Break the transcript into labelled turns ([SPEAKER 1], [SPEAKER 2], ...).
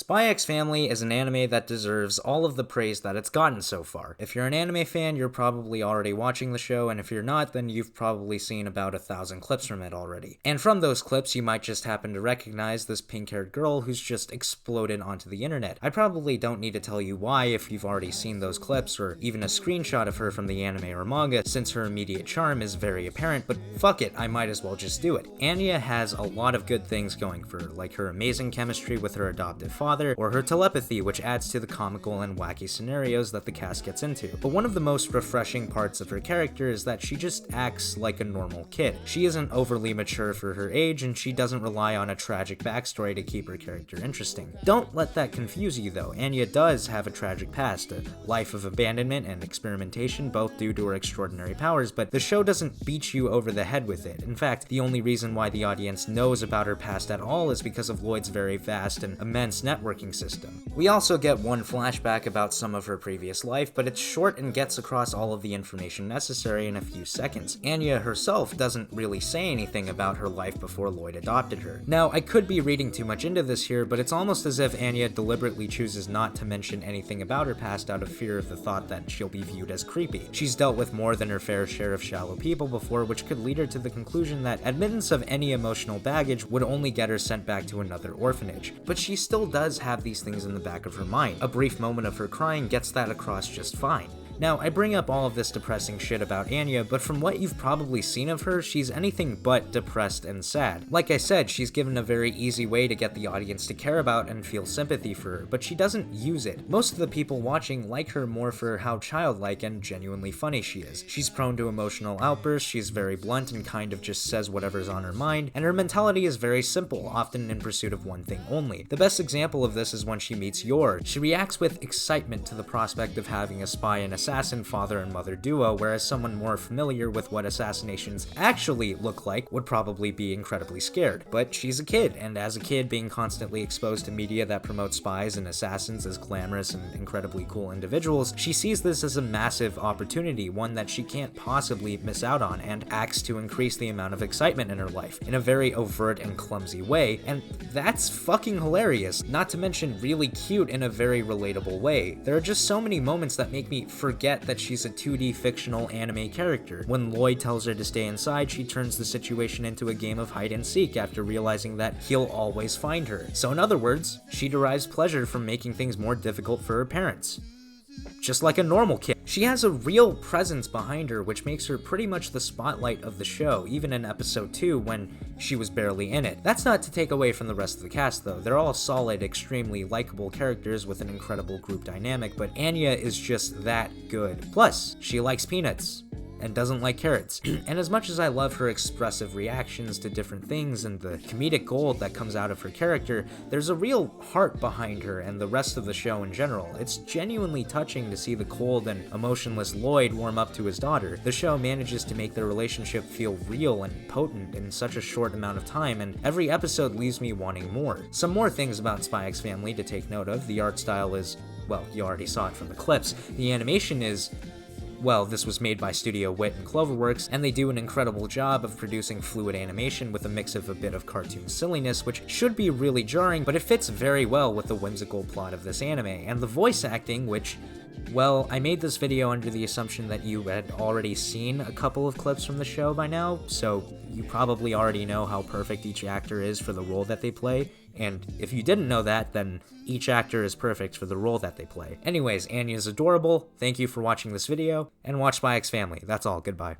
[SPEAKER 1] Spy X Family is an anime that deserves all of the praise that it's gotten so far. If you're an anime fan, you're probably already watching the show, and if you're not, then you've probably seen about 1,000 clips from it already. And from those clips, you might just happen to recognize this pink-haired girl who's just exploded onto the internet. I probably don't need to tell you why if you've already seen those clips, or even a screenshot of her from the anime or manga, since her immediate charm is very apparent, but fuck it, I might as well just do it. Anya has a lot of good things going for her, like her amazing chemistry with her adoptive father, or her telepathy, which adds to the comical and wacky scenarios that the cast gets into. But one of the most refreshing parts of her character is that she just acts like a normal kid. She isn't overly mature for her age, and she doesn't rely on a tragic backstory to keep her character interesting. Don't let that confuse you though. Anya does have a tragic past, a life of abandonment and experimentation, both due to her extraordinary powers, but the show doesn't beat you over the head with it. In fact, the only reason why the audience knows about her past at all is because of Lloyd's very vast and immense networking system. We also get one flashback about some of her previous life, but it's short and gets across all of the information necessary in a few seconds. Anya herself doesn't really say anything about her life before Lloyd adopted her. Now, I could be reading too much into this here, but it's almost as if Anya deliberately chooses not to mention anything about her past out of fear of the thought that she'll be viewed as creepy. She's dealt with more than her fair share of shallow people before, which could lead her to the conclusion that admittance of any emotional baggage would only get her sent back to another orphanage. But she still does have these things in the back of her mind. A brief moment of her crying gets that across just fine. Now, I bring up all of this depressing shit about Anya, but from what you've probably seen of her, she's anything but depressed and sad. Like I said, she's given a very easy way to get the audience to care about and feel sympathy for her, but she doesn't use it. Most of the people watching like her more for how childlike and genuinely funny she is. She's prone to emotional outbursts, she's very blunt and kind of just says whatever's on her mind, and her mentality is very simple, often in pursuit of one thing only. The best example of this is when she meets Yor. She reacts with excitement to the prospect of having a spy and assassin father and mother duo, whereas someone more familiar with what assassinations actually look like would probably be incredibly scared. But she's a kid, and as a kid being constantly exposed to media that promotes spies and assassins as glamorous and incredibly cool individuals, she sees this as a massive opportunity, one that she can't possibly miss out on, and acts to increase the amount of excitement in her life in a very overt and clumsy way, and that's fucking hilarious, not to mention really cute in a very relatable way. There are just so many moments that make me forget that she's a 2D fictional anime character. When Lloyd tells her to stay inside, she turns the situation into a game of hide and seek after realizing that he'll always find her. So in other words, she derives pleasure from making things more difficult for her parents. Just like a normal kid. She has a real presence behind her, which makes her pretty much the spotlight of the show, even in episode 2 when she was barely in it. That's not to take away from the rest of the cast though. They're all solid, extremely likable characters with an incredible group dynamic, but Anya is just that good. Plus, she likes peanuts and doesn't like carrots. And as much as I love her expressive reactions to different things and the comedic gold that comes out of her character, there's a real heart behind her and the rest of the show in general. It's genuinely touching to see the cold and emotionless Lloyd warm up to his daughter. The show manages to make their relationship feel real and potent in such a short amount of time, and every episode leaves me wanting more. Some more things about Spy X Family to take note of. The art style is, well, you already saw it from the clips. The animation is, well, this was made by Studio Wit and Cloverworks, and they do an incredible job of producing fluid animation with a mix of a bit of cartoon silliness, which should be really jarring, but it fits very well with the whimsical plot of this anime. And the voice acting, which, well, I made this video under the assumption that you had already seen a couple of clips from the show by now, so you probably already know how perfect each actor is for the role that they play. And if you didn't know that, then each actor is perfect for the role that they play. Anyways, Anya's adorable. Thank you for watching this video, and watch Spy X Family. That's all. Goodbye.